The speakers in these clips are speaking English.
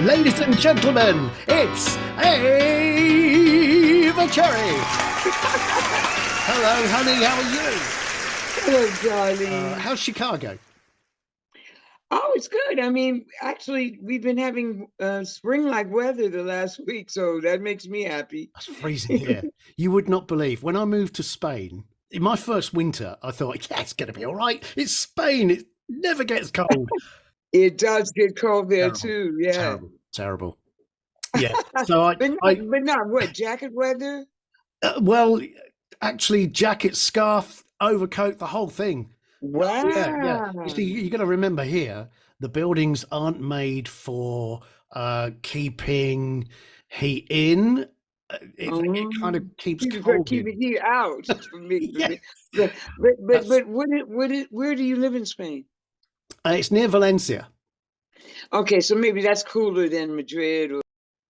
Ladies and gentlemen, it's Ava Cherry. Hello, honey, how are you? Hello, darling. How's Chicago? Oh, it's good. I mean, actually, we've been having spring-like weather the last week, so that makes me happy. It's freezing here. You would not believe, when I moved to Spain, in my first winter, I thought, yeah, it's going to be all right. It's Spain. It never gets cold. It does get cold there Terrible, too, yeah. terrible, terrible. Yeah. So But not what, jacket weather? well, actually, jacket, scarf, overcoat, the whole thing. Yeah, yeah. You Wow. see, you got to remember here, the buildings aren't made for keeping heat in. It kind of Um, keeps keep cold keep it in. heat out for me, for Yeah, me. But that's where do you live in Spain? it's near Valencia. Okay, so maybe that's cooler than Madrid.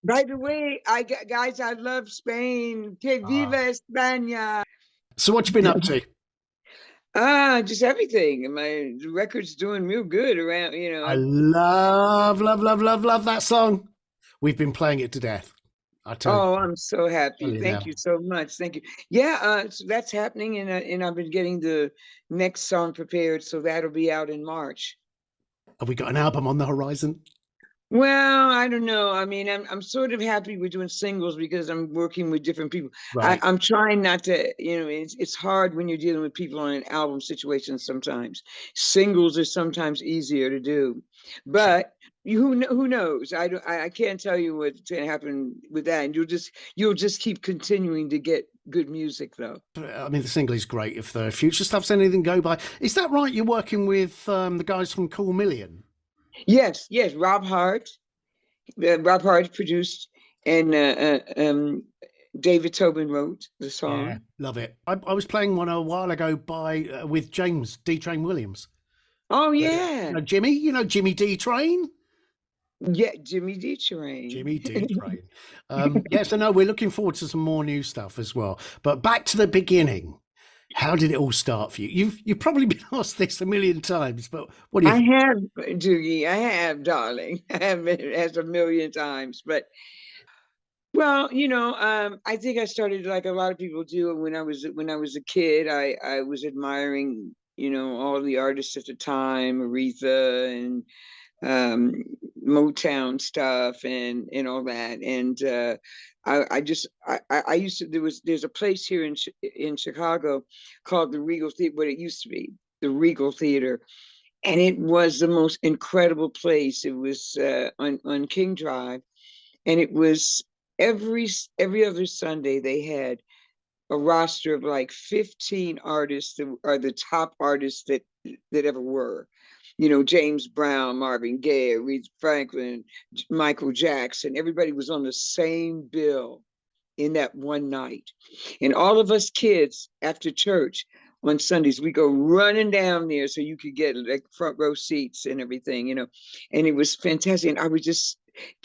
By the way, guys, I love Spain. Que Ah. viva España! So what you been up to? Just everything. My record's doing real good around, I love, love, love, love, love that song. We've been playing it to death. I tell Oh, I'm so tell happy. you Thank now. you so much. Thank you. Yeah, so that's happening, and I've been getting the next song prepared, so that'll be out in March. Have we got an album on the horizon? Well, I don't know. I mean, I'm sort of happy we're doing singles because I'm working with different people. Right. I'm trying not to, it's hard when you're dealing with people on an album situation sometimes. Singles are sometimes easier to do, Sure. but who knows? I can't tell you what's going to happen with that. And you'll just keep continuing to get good music though. I mean, the single is great. If the future stuff's anything to go by, is that right? You're working with the guys from Cool Million. Yes, yes, Rob Hart produced, and David Tobin wrote the Yeah, song. love it. I was playing one a while ago by with James D Train Williams. Oh You yeah, know Jimmy. You know Jimmy D Train. yeah, Jimmy D Train. Jimmy D Train. Yeah. So no, we're looking forward to some more new stuff as well. But back to the beginning. How did it all start for you? You've probably been asked this a million times, but what do you I think? have, Doogie. I have, darling. I have been asked a million times, but well, I think I started like a lot of people do when I was a kid. I was admiring, all the artists at the time, Aretha and um, Motown stuff and all that. And I just I used to there's a place here in Chicago called the Regal Theater, what it used to be, the Regal Theater, and it was the most incredible place. It was on King Drive, and it was every other Sunday they had a roster of like 15 artists that are the top artists that ever were. James Brown, Marvin Gaye, Aretha Franklin, Michael Jackson. Everybody was on the same bill in that one night. And all of us kids after church on Sundays, we go running down there so you could get like front row seats and everything. And it was fantastic. And I would just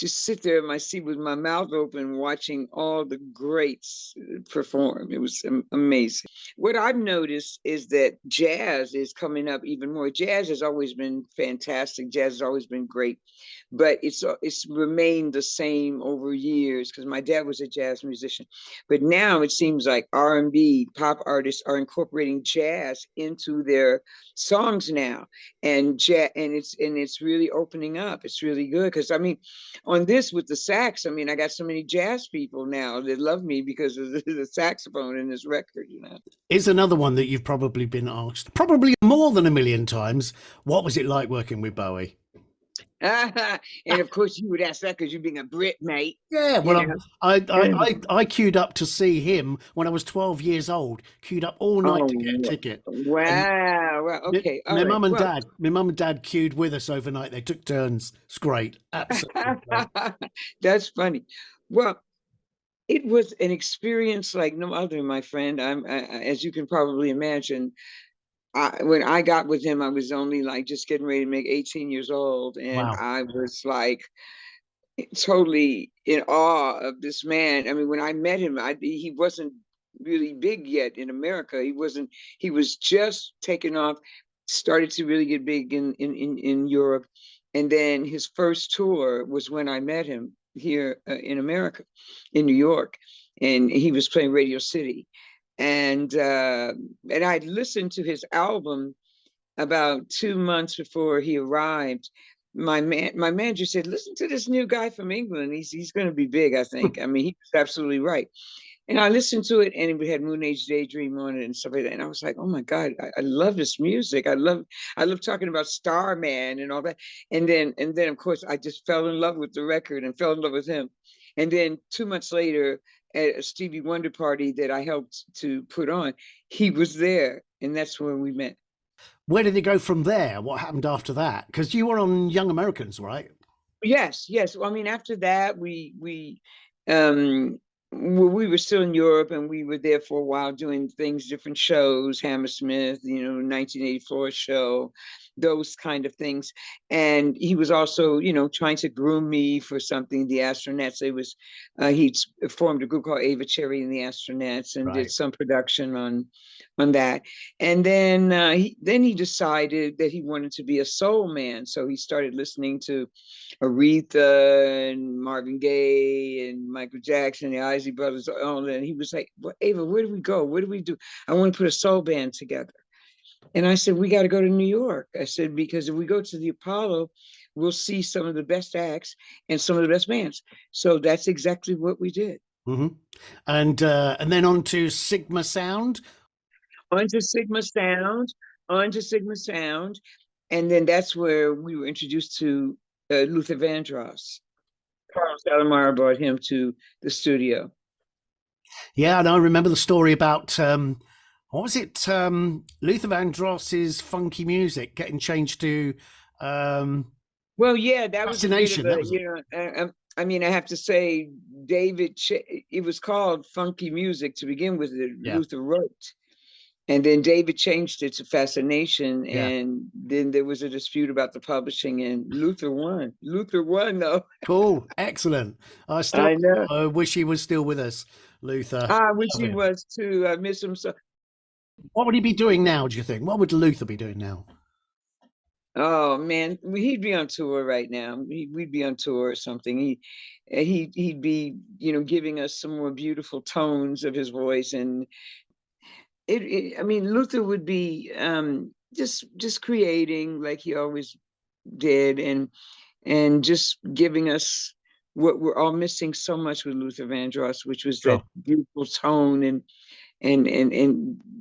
sit there in my seat with my mouth open watching all the greats perform. It was amazing. What I've noticed is that jazz is coming up even more. Jazz has always been fantastic. Jazz has always been great, but it's remained the same over years because my dad was a jazz musician. But now it seems like R&B pop artists are incorporating jazz into their songs now, and it's really opening up. It's really good because I mean, on this with the sax, I mean, I got so many jazz people now that love me because of the saxophone in this record. Is another one that you've probably been asked, probably more than a million times. What was it like working with Bowie? And of course, you would ask that because you being a Brit, mate. Yeah, You well, know. I queued up to see him when I was 12 years old. Queued up all night to get a Oh, ticket, and wow. Well, my, okay. All right. Well, my mum and dad queued with us overnight. They took turns. It's great, absolutely great. that's funny. Well, it was an experience like no other, my friend. As you can probably imagine, when I got with him, I was only like just getting ready to make 18 years old, and Wow. I was like totally in awe of this man. I mean, when I met him, he wasn't really big yet in America. He wasn't. He was just taking off. Started to really get big in Europe, And then his first tour was when I met him here in America, in New York, and he was playing Radio City. And I'd listened to his album about 2 months before he arrived. My manager said, "Listen to this new guy from England. He's going to be big, I think." I mean, he was absolutely right. And I listened to it, and it had Moon Age Daydream on it and stuff like that. And I was like, "Oh my God, I love this music. I love talking about Starman and all that." And then of course I just fell in love with the record and fell in love with him. And then 2 months later, at a Stevie Wonder party that I helped to put on, he was there, and that's when we met. Where did it go from there? What happened after that? Because you were on Young Americans, right? Yes, yes. Well, I mean, after that, um, we were still in Europe, and we were there for a while doing things, different shows, Hammersmith, 1984 show, those kind of things. And he was also, trying to groom me for something. The Astronauts. He'd formed a group called Ava Cherry and the Astronauts, and did some production on that. And then he decided that he wanted to be a soul man, so he started listening to Aretha and Marvin Gaye and Michael Jackson, the Isley Brothers, all that. And he was like, "Well, Ava, where do we go? What do we do? I want to put a soul band together." And I said, "We got to go to New York." I said, "Because if we go to the Apollo, we'll see some of the best acts and some of the best bands." So that's exactly what we did. Mm-hmm. And then on to Sigma Sound. On to Sigma Sound. And then that's where we were introduced to Luther Vandross. Carlos Alomar brought him to the studio. Yeah, and I remember the story about what was it? Luther Vandross's funky music getting changed to. Well, yeah, that was a bit of a, I mean, I have to say, it was called funky music to begin with. Luther wrote, and then David changed it to Fascination, and then there was a dispute about the publishing, and Luther won. Luther won, though. Cool, excellent. I know. Wish he was still with us, Luther. I wish he was too. I miss him so. What would he be doing now, do you think? What would Luther be doing now? Oh man, he'd be on tour right now. We'd be on tour or something. He'd be, giving us some more beautiful tones of his voice, and I mean, Luther would be just creating like he always did, and just giving us what we're all missing so much with Luther Vandross, which was that beautiful tone and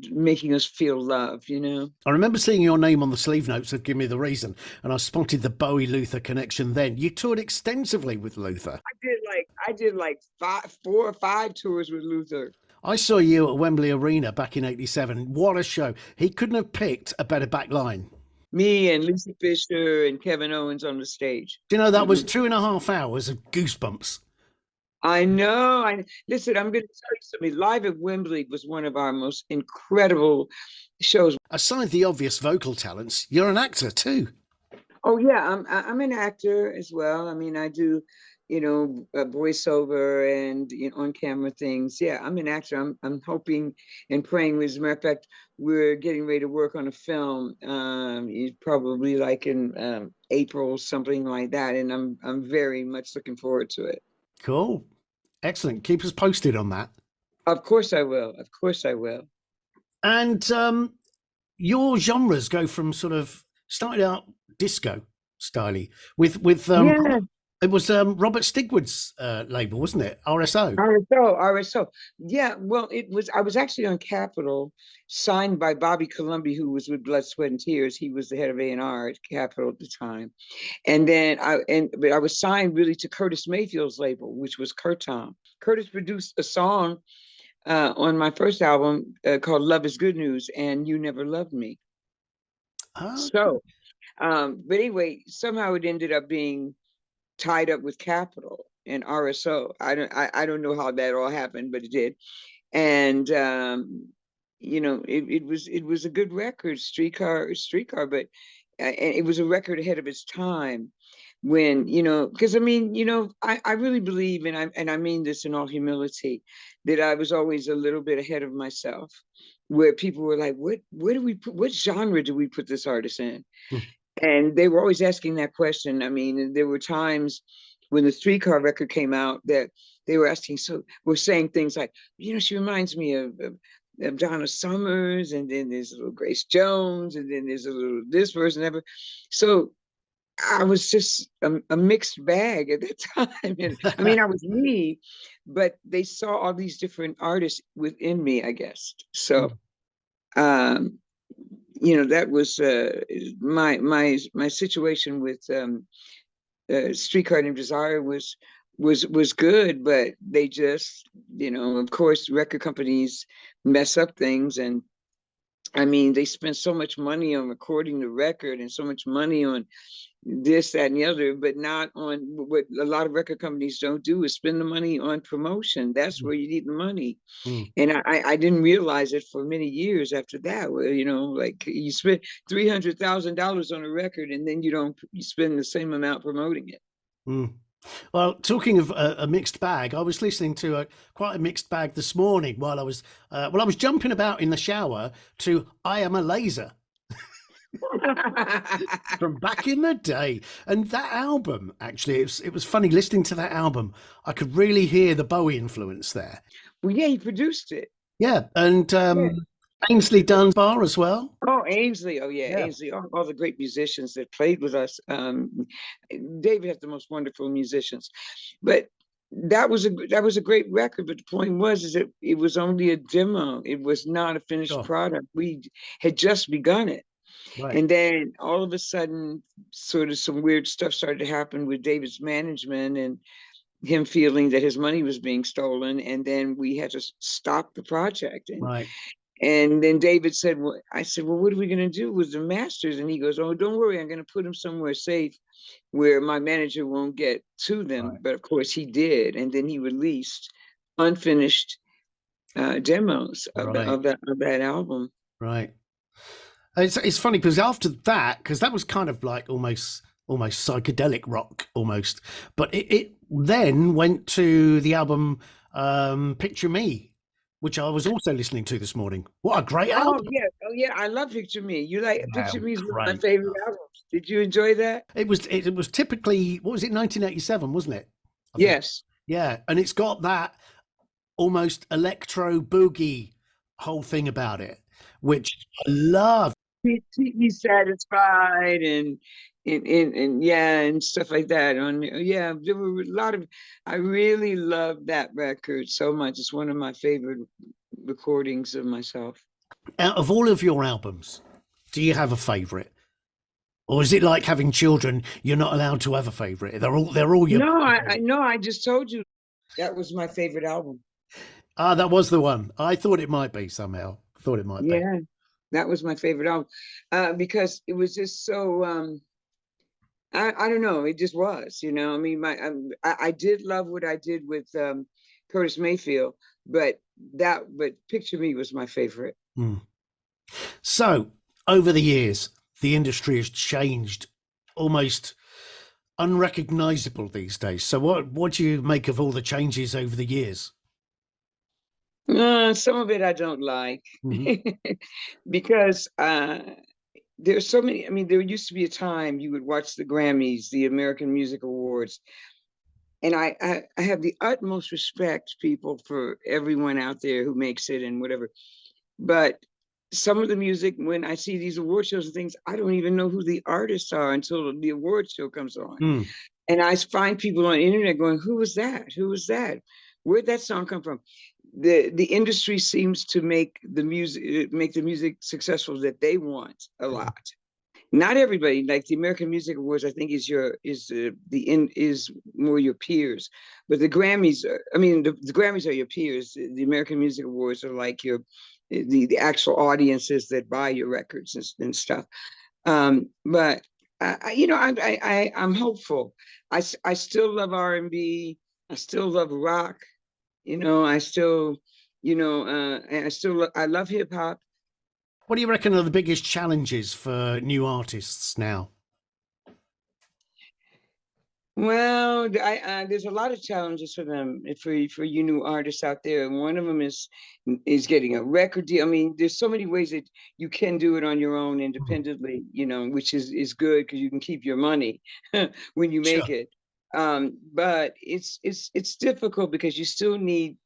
making us feel love, I remember seeing your name on the sleeve notes of Give Me the Reason, and I spotted the Bowie Luther connection then. You toured extensively with Luther. I did like 4 or 5 tours with Luther. I saw you at Wembley Arena back in '87. What a show. He couldn't have picked a better back line. Me and Lisa Fisher and Kevin Owens on the stage. Do you know, that was 2.5 hours of goosebumps. I know. Listen, I'm going to tell you something. Live at Wembley was one of our most incredible shows. Aside the obvious vocal talents, you're an actor too. Oh yeah, I'm an actor as well. I mean, I do, voiceover and on-camera things. Yeah, I'm an actor. I'm hoping and praying. As a matter of fact, we're getting ready to work on a film. Probably like in April, something like that. And I'm very much looking forward to it. Cool. Excellent. Keep us posted on that. Of course I will. Of course I will. And your genres go from sort of started out disco styly with it was Robert Stigwood's label, wasn't it? RSO. Yeah, well, I was actually on Capitol, signed by Bobby Colomby, who was with Blood, Sweat and Tears. He was the head of A&R at Capitol at the time. And then I was signed really to Curtis Mayfield's label, which was Curtom. Curtis produced a song on my first album called Love is Good News and You Never Loved Me. Oh. So, but anyway, somehow it ended up being tied up with Capitol and RSO. I don't know how that all happened, but it did. And it was a good record, Streetcar, but it was a record ahead of its time. When because I mean, I really believe, and I mean this in all humility, that I was always a little bit ahead of myself, where people were like, what genre do we put this artist in? And they were always asking that question. I mean, there were times when the Streetcar record came out that they were asking, so we're saying things like, she reminds me of Donna Summers, and then there's a little Grace Jones, and then there's a little this person ever. So I was just a mixed bag at that time. And I mean, I was me, but they saw all these different artists within me, I guess. So, that was my situation with Streetcar Named Desire was good, but they just, of course, record companies mess up things. And I mean, they spend so much money on recording the record and so much money on this, that, and the other, but not on what a lot of record companies don't do, is spend the money on promotion. That's where you need the money. And I didn't realize it for many years after that, where, like you spend $300,000 on a record and then you spend the same amount promoting it. Well, talking of a mixed bag, I was listening to quite a mixed bag this morning while I was jumping about in the shower to I Am a Laser. From back in the day. And that album, actually, it was funny listening to that album. I could really hear the Bowie influence there. Well, yeah, he produced it. Yeah, and Ainsley Dunbar as well. Oh, Ainsley. Oh, yeah. Ainsley. All the great musicians that played with us. David has the most wonderful musicians. But that was a great record. But the point is that it was only a demo. It was not a finished product. We had just begun it. Right. And then all of a sudden, sort of some weird stuff started to happen with David's management and him feeling that his money was being stolen. And then we had to stop the project. And then David said, I said, well, what are we going to do with the masters? And he goes, oh, don't worry. I'm going to put them somewhere safe where my manager won't get to them. Right. But of course he did. And then he released unfinished demos of that album. Right. It's funny because after that, because that was kind of like almost psychedelic rock almost, but it then went to the album Picture Me, which I was also listening to this morning. What a great album! Oh yeah, I love Picture Me. Picture Me is one of my favorite albums. Did you enjoy that? It was typically, what was it, 1987, wasn't it? Yes. Yeah, and it's got that almost electro boogie whole thing about it, which I love. He's satisfied and stuff like that. There were a lot of. I really love that record so much. It's one of my favorite recordings of myself. Out of all of your albums, do you have a favorite, or is it like having children? You're not allowed to have a favorite. They're all your. No, I just told you that was my favorite album. That was the one. I thought it might be somehow. Yeah. That was my favorite album because it was just so, I don't know, it just was, I mean, I did love what I did with Curtis Mayfield, but Picture Me was my favorite. So over the years, the industry has changed, almost unrecognizable these days. So what do you make of all the changes over the years? Some of it I don't like because there's so many. I mean, there used to be a time you would watch the Grammys, the American Music Awards, and I have the utmost respect, people, for everyone out there who makes it and whatever. But some of the music, when I see these award shows and things, I don't even know who the artists are until the award show comes on. And I find people on the internet going, "Who was that? Who was that? Where'd that song come from?" The industry seems to make the music successful that they want a lot. Not everybody. Like the American Music Awards, I think is more your peers, but the Grammys. The Grammys are your peers. The American Music Awards are like the actual audiences that buy your records and stuff. But I'm hopeful. I still love R&B. I still love rock. I still, I love hip hop. What do you reckon are the biggest challenges for new artists now? Well, there's a lot of challenges for them, for you new artists out there, and one of them is getting a record deal. I mean, there's so many ways that you can do it on your own Mm. independently, which is good because you can keep your money when you make Sure. it. But it's difficult because you still need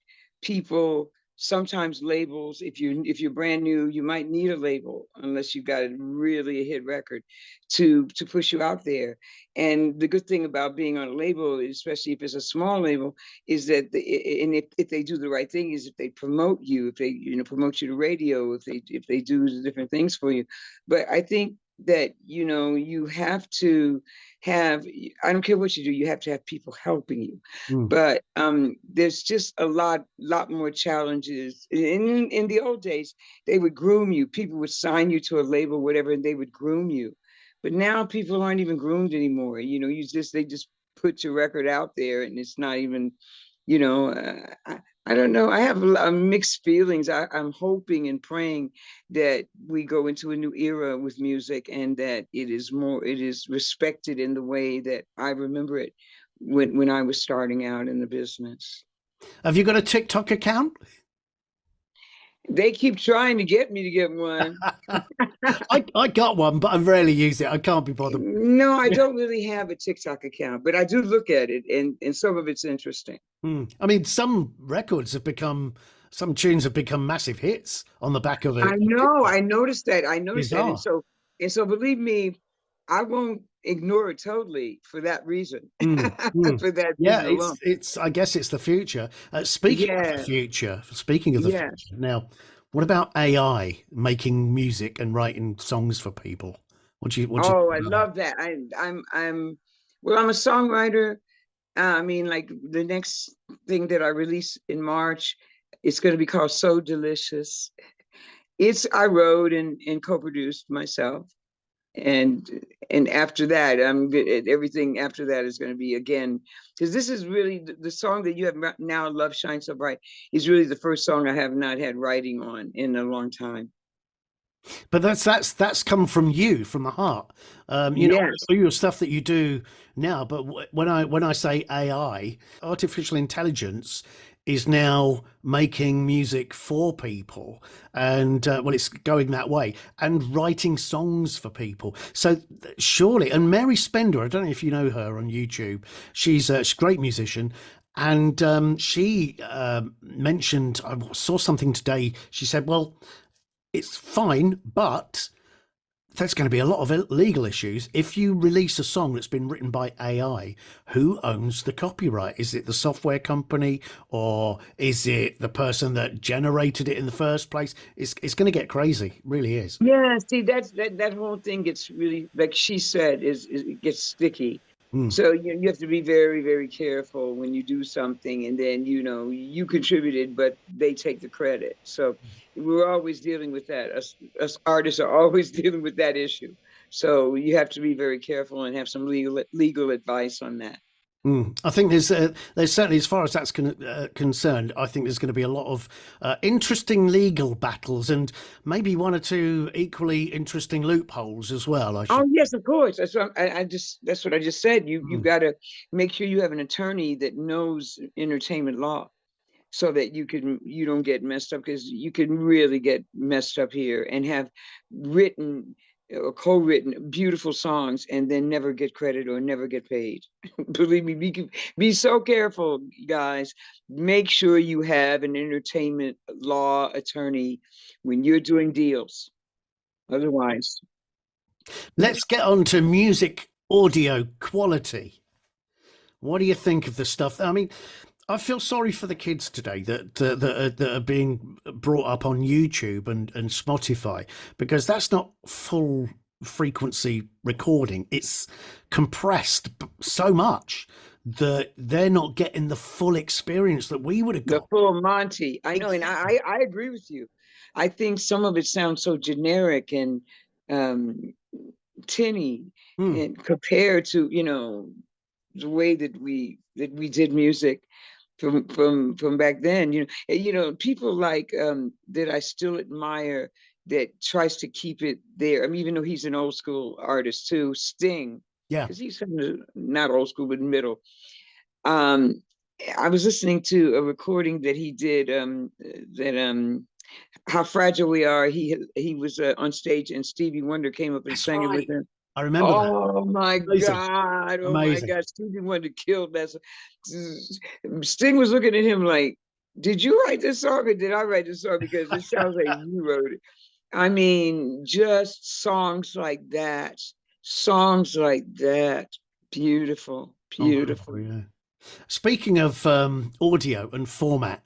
people. Sometimes labels, if you're brand new, you might need a label unless you've got really a hit record to push you out there. And the good thing about being on a label, especially if it's a small label, is that and if they do the right thing, is if they promote you, if they promote you to radio, if they do the different things for you. But I think that you have to have, I don't care what you do, you have to have people helping you. Mm. But there's just a lot more challenges. In the old days, they would groom you. People would sign you to a label, whatever, and they would groom you. But now people aren't even groomed anymore. They just put your record out there, and it's not even, I don't know. I have mixed feelings. I'm hoping and praying that we go into a new era with music, and that it is respected in the way that I remember it when I was starting out in the business. Have you got a TikTok account? They keep trying to get me to get one. I got one, but I rarely use it. I can't be bothered. No, I don't really have a TikTok account, but I do look at it, and some of it's interesting. I mean, some tunes have become massive hits on the back of I it. know, I noticed that. I noticed that. And Bizarre. so and so believe me, I won't ignore it totally for that reason. Mm, mm. For that Yeah, reason alone. I guess it's the future. Yeah, Speaking of the yes. future, now, what about AI making music and writing songs for people? What do you Oh, think I about love that. I'm a songwriter. I mean, like the next thing that I release in March, it's going to be called So Delicious. I wrote and co-produced myself, and after that, I'm good. Everything after that is going to be, again, because this is really the song that you have now, "Love Shines So Bright," is really the first song I have not had writing on in a long time. that? But that's come from you, from the heart. Yes. All your stuff that you do now. But when I say AI, artificial intelligence is now making music for people, and well, it's going that way, and writing songs for people. So surely, and Mary Spender, I don't know if you know her on YouTube. She's a great musician. And she mentioned, I saw something today. She said, well, it's fine, but there's going to be a lot of legal issues. If you release a song that's been written by AI, who owns the copyright? Is it the software company, or is it the person that generated it in the first place? It's going to get crazy. It really is. Yeah, see, that whole thing gets really, like she said, is it gets sticky. Mm, So you have to be very, very careful when you do something, and then you contributed, but they take the credit. So we're always dealing with that. Us artists are always dealing with that issue. So you have to be very careful and have some legal advice on that. mm. I think there's certainly, as far as that's concerned, I think there's going to be a lot of interesting legal battles, and maybe one or two equally interesting loopholes as well. I Oh should. yes, of course. That's what I just said. You've Mm, got to make sure you have an attorney that knows entertainment law, so that you don't get messed up, because you can really get messed up here and have written or co-written beautiful songs and then never get credit or never get paid. Believe me, be so careful, guys. Make sure you have an entertainment law attorney when you're doing deals. Otherwise, Let's get on to music audio quality. What do you think of the stuff? I mean, I feel sorry for the kids today that are being brought up on YouTube and Spotify, because that's not full frequency recording. It's compressed so much that they're not getting the full experience that we would have the got. full Monty. I know, and Exactly. I agree with you. I think some of it sounds so generic and um, tinny, Hmm. and compared to the way that we did music from back then. People like that I still admire, that tries to keep it there. I mean, even though he's an old school artist too, Sting. Yeah. because he's from the, not old school, but middle. Um, I was listening to a recording that he did, that How Fragile We Are. He was on stage, and Stevie Wonder came up and That's sang it with right. him. I remember that. Oh my Amazing. God. Oh my Amazing. God. Stevie Wonder killed that. Sting was looking at him like, did you write this song or did I write this song? Because it sounds like you wrote it. I mean, just songs like that. Songs like that. Beautiful. Beautiful. Yeah. Speaking of audio and format,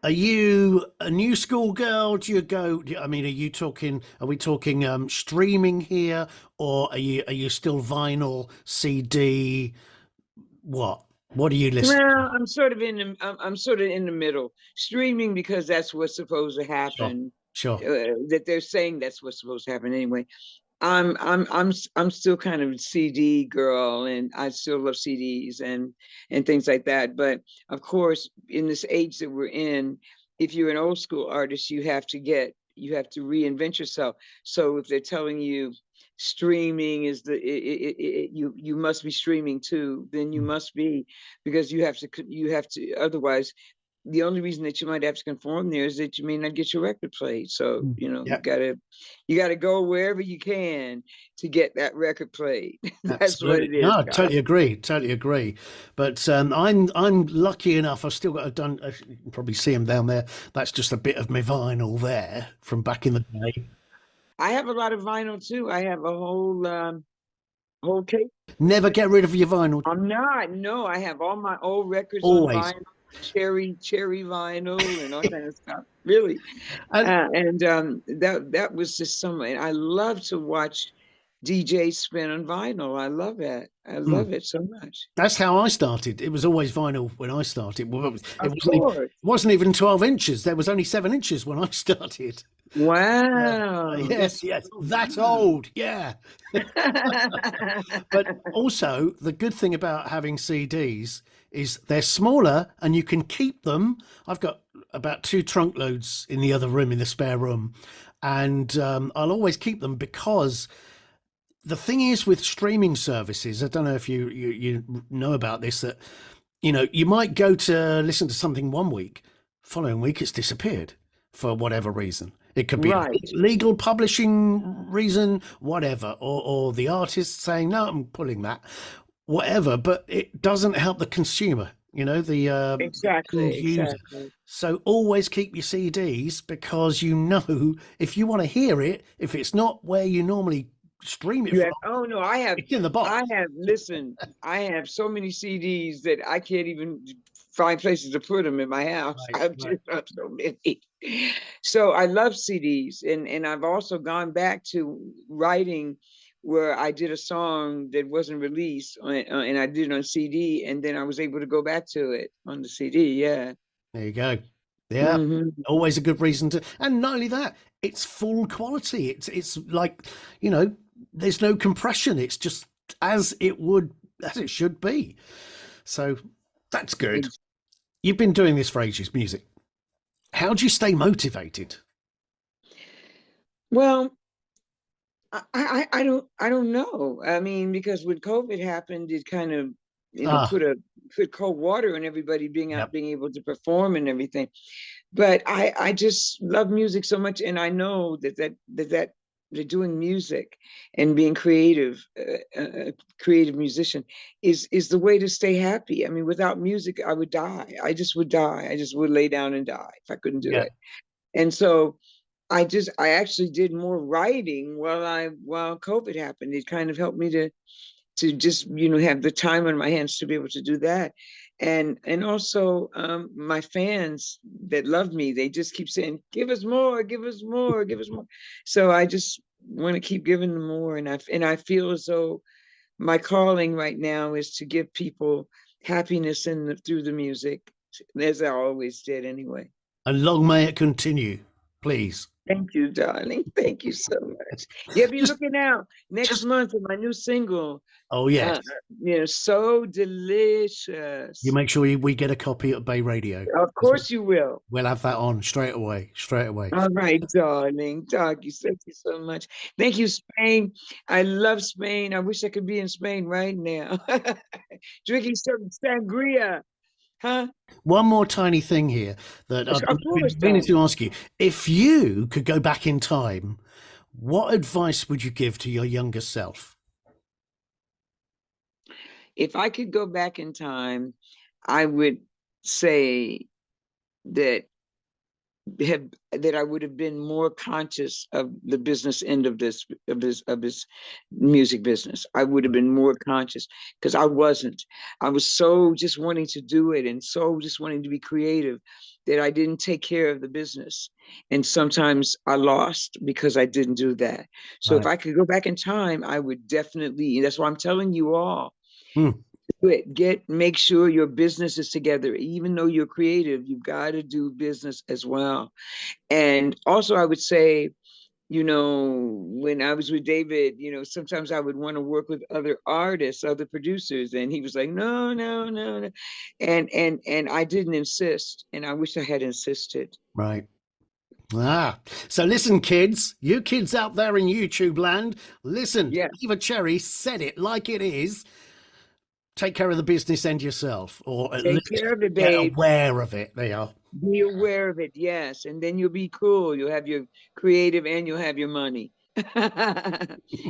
are you a new school girl? Do you go? I mean, Are we talking streaming here, or are you still vinyl, CD? What are you listening? Well, I'm sort of in the middle. Streaming because that's what's supposed to Sure, happen. sure. That they're saying that's what's supposed to happen anyway. I'm still kind of a CD girl, and I still love CDs and things like that. But of course, in this age that we're in, if you're an old school artist, you have to reinvent yourself. So if they're telling you streaming is you must be streaming too, then you must be, because you have to otherwise the only reason that you might have to conform there is that you may not get your record played. So, Yeah, you gotta go wherever you can to get that record played. That's what absolutely. it is, No, I guys. totally agree. Totally agree. But I'm lucky enough. I've still got a done. You can probably see them down there. That's just a bit of my vinyl there from back in the day. I have a lot of vinyl too. I have a whole case. Never get rid of your vinyl. I'm not, no, I have all my old records on Always. vinyl, cherry vinyl and all kind of stuff. Really. And And that was just something. I love to watch DJs spin on vinyl. I love it. I mm, love it so much. that's how I started. It was always vinyl when I started. Well, it Of wasn't even, course. wasn't even 12 inches. There was only 7 inches when I started. Wow. Yes, That's yes, so that's wow. old. Yeah. But also, the good thing about having CDs is they're smaller and you can keep them. I've got about 2 trunk loads in the other room, in the spare room, and I'll always keep them because the thing is with streaming services, I don't know if you know about this, that you might go to listen to something one week, following week it's disappeared for whatever reason. It could be a Right. legal publishing reason, whatever, or the artist saying, no, I'm pulling that, whatever, but it doesn't help the consumer, the end Exactly. user. Exactly. So always keep your CDs, because if you want to hear it, if it's not where you normally stream it You from, have, oh no, it's in the box. listen, I have so many CDs that I can't even find places to put them in my house. Right, I've right. just have so many. So I love CDs, and I've also gone back to writing where I did a song that wasn't released and I did it on CD, and then I was able to go back to it on the CD. Yeah. There you go. Yeah, Hmm. always a good reason to. And not only that, it's full quality. It's like, there's no compression. It's just as it should be. So that's good. You've been doing this for ages, music. How do you stay motivated? Well, I don't know. I mean, because when COVID happened, it kind of Ah, put cold water on everybody yep. being able to perform and everything. But I just love music so much, and I know that doing music and being creative musician is the way to stay happy. I mean, without music, I would die. I just would die. I just would lay down and die if I couldn't do Yeah. it. And so I actually did more writing while COVID happened. It kind of helped me to just have the time on my hands to be able to do that. And also my fans that love me, they just keep saying, give us more, give us more, give us more. So I just want to keep giving them more. And I feel as though my calling right now is to give people happiness through the music, as I always did anyway. And long may it continue, please. Thank you, darling. Thank you so much. Yeah, be looking out next month for my new single. Oh, yes. So delicious. You make sure we get a copy at BayRadio. Of course you will. We'll have that on straight away. All right, darling. Thank you so much. Thank you, Spain. I love Spain. I wish I could be in Spain right now. Drinking some sangria. Huh? One more tiny thing here that I've Of course, been meaning to ask you. If you could go back in time, what advice would you give to your younger self? If I could go back in time, I would say that I would have been more conscious of the business end of this music business. I would have been more conscious because I wasn't. I was so just wanting to do it and so just wanting to be creative that I didn't take care of the business. And sometimes I lost because I didn't do that. So if I could go back in time, I would definitely, and that's why I'm telling you all. Make sure your business is together. Even though you're creative, you've got to do business as well. And also I would say, when I was with David, sometimes I would want to work with other artists, other producers, and he was like, no. And I didn't insist, and I wish I had insisted. Right. So listen, kids, you kids out there in YouTube land, listen, Ava Cherry said it like it is. Take care of the business end yourself, or at least get aware of it. They are. Be aware of it, yes. And then you'll be cool. You'll have your creative and you'll have your money.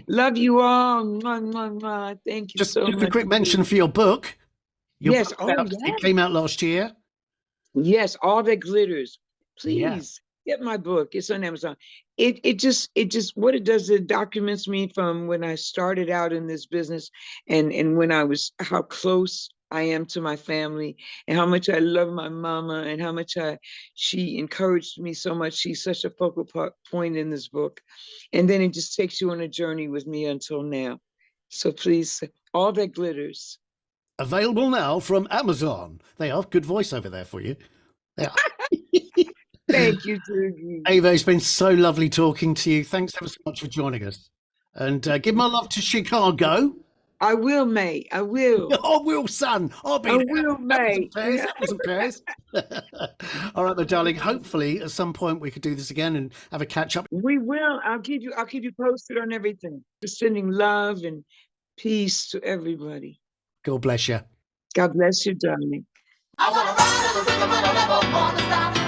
Love you all. Mwah, mwah, mwah. Thank you so much. Just a quick mention for your book. Yes. It came out last year. Yes, All That Glitters. Please get my book. It's on Amazon. It just what it does, it documents me from when I started out in this business and when how close I am to my family and how much I love my mama and how much she encouraged me so much. She's such a focal point in this book. And then it just takes you on a journey with me until now. So please, All That Glitters. Available now from Amazon. They are good voiceover there for you. Yeah. Thank you, Dougie. Ava, it's been so lovely talking to you. Thanks ever so much for joining us. And give my love to Chicago. I will, mate. I will. I will, son. I'll be there. Will, mate. That wasn't pairs. All right, my darling. Hopefully, at some point, we could do this again and have a catch up. We will. I'll keep you posted on everything. Just sending love and peace to everybody. God bless you. God bless you, darling. I wanna ride on the rhythm, I don't ever wanna stop.